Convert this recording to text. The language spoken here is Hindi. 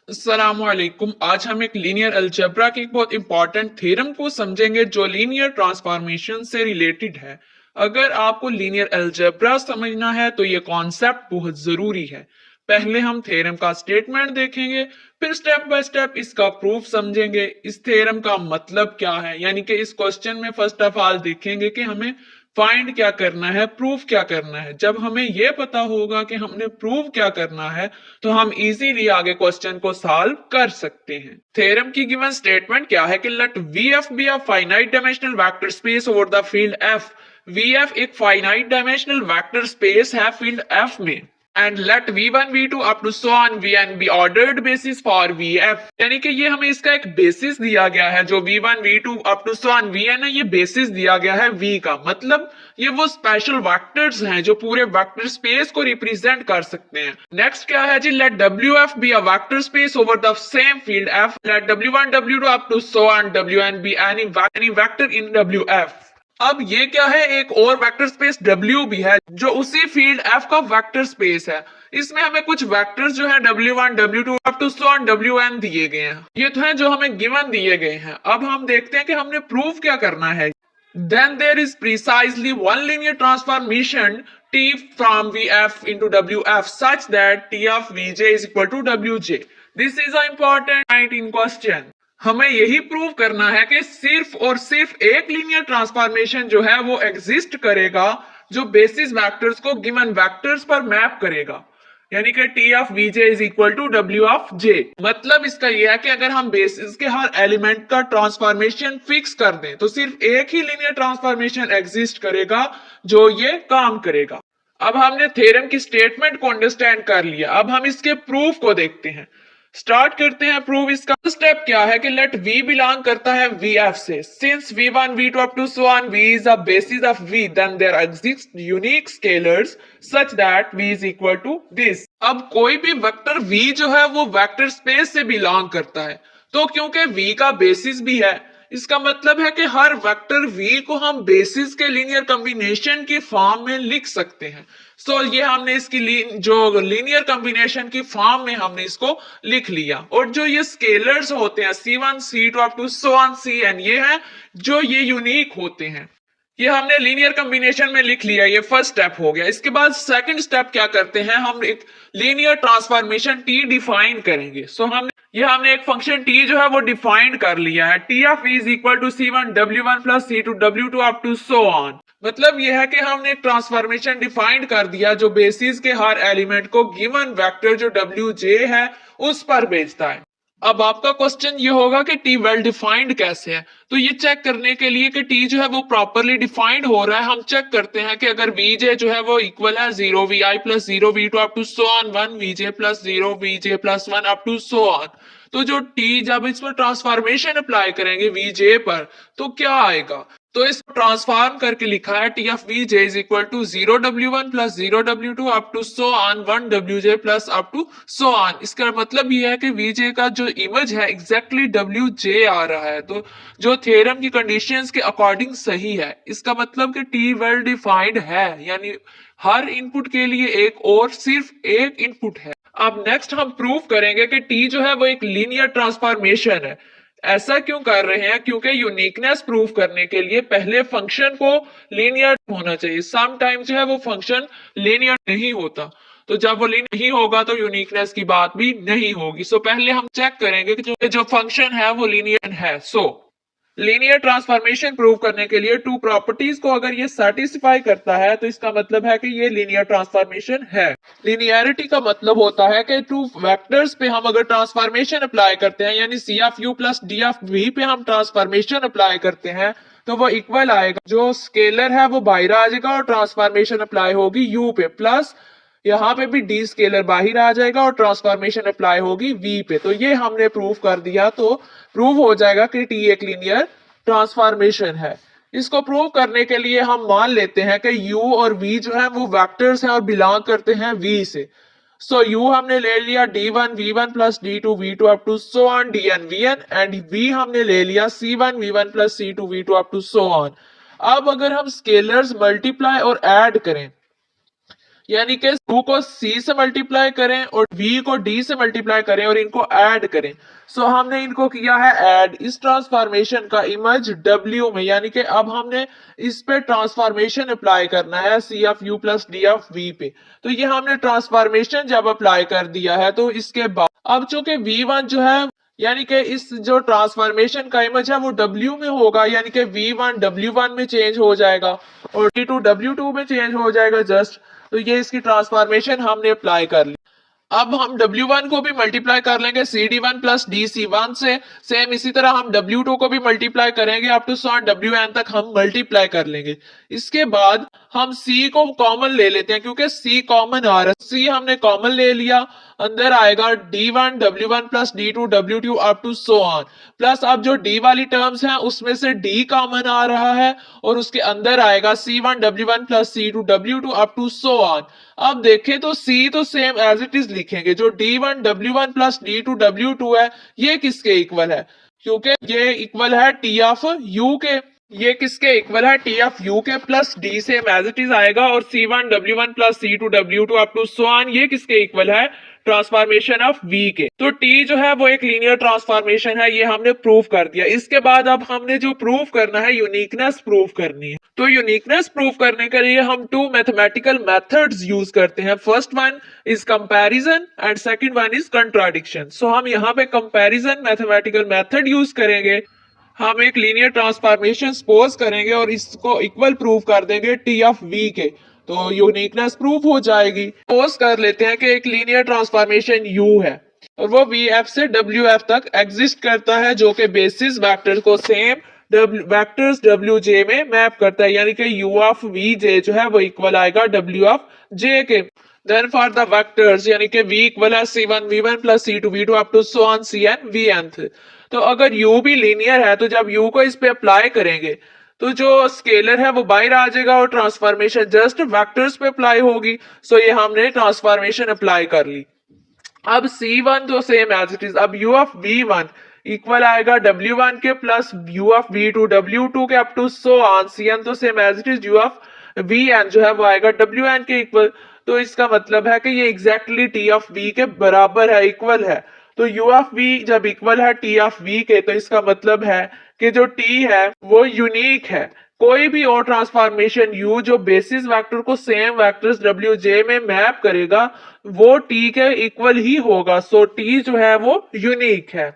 अस्सलामुअलैकुम। आज हम एक लीनियर अलजेब्रा की एक बहुत इंपॉर्टेंट थ्योरम को समझेंगे जो लीनियर ट्रांसफॉर्मेशन से रिलेटेड है। अगर आपको लीनियर अलजेब्रा समझना है तो ये कॉन्सेप्ट बहुत जरूरी है। पहले हम थ्योरम का स्टेटमेंट देखेंगे, फिर स्टेप बाय स्टेप इसका प्रूफ समझेंगे। इस थ्योरम का मतलब क्या है, यानी कि इस क्वेश्चन में फर्स्ट ऑफ ऑल देखेंगे कि हमें फाइंड क्या करना है, प्रूफ क्या करना है। जब हमें यह पता होगा कि हमने प्रूव क्या करना है तो हम इजीली आगे क्वेश्चन को सॉल्व कर सकते हैं। थ्योरम की गिवन स्टेटमेंट क्या है कि let VF be a finite dimensional vector space over the field F। VF एक फाइनाइट डायमेंशनल वेक्टर स्पेस है फील्ड F में। And let V1 V2 up to so on Vn be ordered basis for VF। यानी कि ये हमें इसका एक बेसिस दिया गया है, जो V1 V2 up to so on Vn है, ये बेसिस दिया गया है V का। मतलब ये वो स्पेशल वेक्टर्स हैं जो पूरे वेक्टर स्पेस को रिप्रेजेंट कर सकते हैं। नेक्स्ट क्या है जी, let WF be a vector space over the same field F। Let W1 W2 up to so on Wn be any vector in WF। अब ये क्या है, एक और वेक्टर स्पेस W भी है जो उसी फील्ड F का वेक्टर स्पेस है। इसमें हमें कुछ वेक्टर्स जो है W1 W2 up to so on Wn दिए गए हैं। ये तो है जो हमें गिवन दिए गए हैं। अब हम देखते हैं कि हमने प्रूफ क्या करना है। Then there is precisely one linear transformation T from VF into WF such that T of Vj is equal to Wj. This is an important point in question. हमें यही प्रूव करना है कि सिर्फ और सिर्फ एक लीनियर ट्रांसफॉर्मेशन जो है वो एग्जिस्ट करेगा जो बेसिस वेक्टर्स को गिवन वेक्टर्स पर मैप करेगा, यानी कि T of Vj is equal to W of J। मतलब इसका यह है कि अगर हम बेसिस के हर एलिमेंट का ट्रांसफॉर्मेशन फिक्स कर दें तो सिर्फ एक ही लीनियर ट्रांसफॉर्मेशन एग्जिस्ट करेगा जो ये काम करेगा। अब हमने थ्योरम की स्टेटमेंट को अंडरस्टैंड कर लिया, अब हम इसके प्रूफ को देखते हैं। स्टार्ट करते हैं प्रूफ। इसका स्टेप क्या है कि लेट V बिलोंग करता है VF से। Since V1 V2 up to so on V is a basis of V, then there exist unique scalars such that V is equal to this. अब कोई भी वेक्टर V जो है वो वेक्टर स्पेस से बिलोंग करता है, तो क्योंकि V का बेसिस भी है, इसका मतलब है कि हर वेक्टर V को हम बेसिस के लीनियर कॉम्बिनेशन की फॉर्म में लिख सकते हैं। सो ये हमने इसकी जो लीनियर कॉम्बिनेशन की फॉर्म में हमने इसको लिख लिया। और जो ये स्केलर्स होते हैं C1 C2 up to so on Cn, ये हैं जो ये यूनिक होते हैं। ये हमने लीनियर कॉम्बिनेशन में लिख लिया, ये फर्स्ट स्टेप हो गया। इसके बाद सेकंड स्टेप क्या करते हैं, हम एक लीनियर ट्रांसफॉर्मेशन T डिफाइन करेंगे। हमने एक फंक्शन T जो है वो डिफाइन कर लिया है। T of V is equal to C1 W1 plus C2 W2 up to so on. मतलब यह है कि हमने एक ट्रांसफॉर्मेशन डिफाइन कर दिया जो बेसिस के हर एलिमेंट को गिवन वेक्टर जो Wj है उस पर भेजता है। अब आपका क्वेश्चन ये होगा कि T वेल डिफाइंड कैसे है। तो ये चेक करने के लिए कि T जो है वो प्रॉपरली डिफाइंड हो रहा है, हम चेक करते हैं कि अगर Vj जो है वो इक्वल है 0 Vi plus 0 V2 up to so on 1 Vj plus 0 Vj plus 1 up to so on, तो जो T जब इस पर ट्रांसफॉर्मेशन अप्लाई करेंगे Vj पर तो क्या आएगा। तो इसको ट्रांसफॉर्म करके लिखा है T of Vj is equal to 0 W1 plus 0 W2 up to so on 1 Wj plus up to so on. इसका मतलब यह है कि Vj का जो इमेज है एग्जैक्टली Wj आ रहा है, तो जो थ्योरम की कंडीशंस के अकॉर्डिंग सही है। इसका मतलब कि T वेल डिफाइंड है, यानी हर इनपुट के लिए एक और सिर्फ एक इनपुट है। अब नेक्स्ट हम प्रूव करेंगे कि T जो है वो एक लीनियर ट्रांसफॉर्मेशन है। ऐसा क्यों कर रहे हैं, क्योंकि यूनिकनेस प्रूव करने के लिए पहले फंक्शन को लीनियर होना चाहिए। सम टाइम जो है वो फंक्शन लीनियर नहीं होता, तो जब वो लीनियर नहीं होगा तो यूनिकनेस की बात भी नहीं होगी। सो पहले हम चेक करेंगे कि जो फंक्शन है वो लीनियर है। लीनियर ट्रांसफॉर्मेशन प्रूव करने के लिए टू प्रॉपर्टीज को अगर ये सेटिस्फाई करता है तो इसका मतलब है कि ये लीनियर ट्रांसफॉर्मेशन है। लीनियरिटी का मतलब होता है कि टू वेक्टर्स पे हम अगर ट्रांसफॉर्मेशन अप्लाई करते हैं, यानी C of U plus D of V पे हम ट्रांसफॉर्मेशन अप्लाई करते हैं तो वो इक्वल आएगा। जो स्केलर है वो बाहर आ जाएगा और ट्रांसफॉर्मेशन अप्लाई होगी U पे, प्लस यहाँ पे भी D स्केलर बाहर आ जाएगा और ट्रांसफॉर्मेशन अप्लाई होगी V पे। तो ये हमने प्रूव कर दिया, तो प्रूव हो जाएगा कि T एक लीनियर ट्रांसफॉर्मेशन है। इसको प्रूव करने के लिए हम मान लेते हैं कि U और V जो है वो वेक्टर्स हैं और बिलोंग करते हैं V से। U हमने ले लिया D1 V1 plus D2 V2 up to so on Dn Vn, and V हमने ले लिया C1 V1 plus C2 V2 up to so on. अब अगर हम स्केलर्स मल्टीप्लाई और ऐड करें, यानी कि u को c से मल्टीप्लाई करें और v को d से मल्टीप्लाई करें और इनको ऐड करें। सो हमने इनको किया है ऐड इस ट्रांसफॉर्मेशन का इमेज w में, यानी कि अब हमने इस पे ट्रांसफॉर्मेशन अप्लाई करना है c of u plus d of v पे। तो ये हमने ट्रांसफॉर्मेशन जब अप्लाई कर दिया है तो इसके बाद अब चूंकि v1 जो है यानी कि इस जो ट्रांसफॉर्मेशन का इमेज है वो W में होगा, यानी कि V1 W1 में चेंज हो जाएगा और T2 W2 में चेंज हो जाएगा जस्ट। तो ये इसकी ट्रांसफॉर्मेशन हमने अप्लाई कर ली। अब हम W1 को भी मल्टीप्लाई कर लेंगे CD1 प्लस DC1 से। सेम इसी तरह हम W2 को भी मल्टीप्लाई करेंगे अप टू WN तक हम मल्टीप्लाई कर लेंगे। इसके बाद हम C को कॉमन ले लेते हैं क्योंकि C कॉमन आ रहा है। C हमने कॉमन ले लिया, अंदर आएगा D1 W1 plus D2 W2 up to so on. Plus अब जो D वाली टर्म्स हैं उसमें से D कॉमन आ रहा है और उसके अंदर आएगा C1 W1 plus C2 W2 up to so on. अब देखें तो C तो सेम एज इट इज लिखेंगे, जो D1 W1 plus D2 W2 है ये किसके इक्वल है, क्योंकि ये इक्वल है T ऑफ U के। ये किसके इक्वल है, T ऑफ U के plus D same as it is आएगा और C1 W1 plus C2 W2 up to so on ये किसके इक्वल है, ट्रांसफॉर्मेशन ऑफ V के। तो T जो है वो एक लीनियर ट्रांसफॉर्मेशन है, ये हमने प्रूव कर दिया। इसके बाद अब हमने जो प्रूव करना है यूनिकनेस प्रूव करनी है। तो यूनिकनेस प्रूव करने के लिए हम टू मैथमेटिकल मेथड्स यूज करते हैं। First one is comparison and second one is contradiction. So हम यहाँ पे कंपैरिजन मैथमेटिकल मेथड यूज करेंगे। हम एक लीनियर ट्रांसफॉर्मेशन सपोज करेंगे और इसको इक्वल प्रूव कर देंगे T ऑफ V के, तो यूनिकनेस प्रूफ हो जाएगी। सपोज कर लेते हैं कि एक लीनियर ट्रांसफॉर्मेशन U है और वो VF से WF तक एग्जिस्ट करता है, जो कि बेसिस वेक्टर को सेम वेक्टर्स WJ में मैप करता है, यानी कि U ऑफ VJ जो है वो इक्वल आएगा W ऑफ J के। देन फॉर द वेक्टर्स यानी कि V इक्वल है C1 V1 plus C2 V2 up to so on Cn Vnth। तो अगर U भी लीनियर है तो जब U को इस पे अप्लाई करेंगे तो जो स्केलर है वो बाहर आ जाएगा और ट्रांसफॉर्मेशन जस्ट वेक्टर्स पे अप्लाई होगी। सो ये हमने ट्रांसफॉर्मेशन अप्लाई कर ली। अब C1 तो सेम एज इट इज। अब U ऑफ V1 इक्वल आएगा W1 के plus U of V2 W2 के up to so on Cn तो same as it is U of Vn जो है वो आएगा WN के इक्वल। तो इसका मतलब है कि ये एग्जैक्टली T ऑफ V के बराबर है, इक्वल है। तो U ऑफ V जब इक्वल है T ऑफ V के तो इसका मतलब है कि जो T है वो यूनिक है। कोई भी और ट्रांसफॉर्मेशन U जो बेसिस वेक्टर को सेम वेक्टर्स WJ में मैप करेगा वो T के इक्वल ही होगा। सो T जो है वो यूनिक है।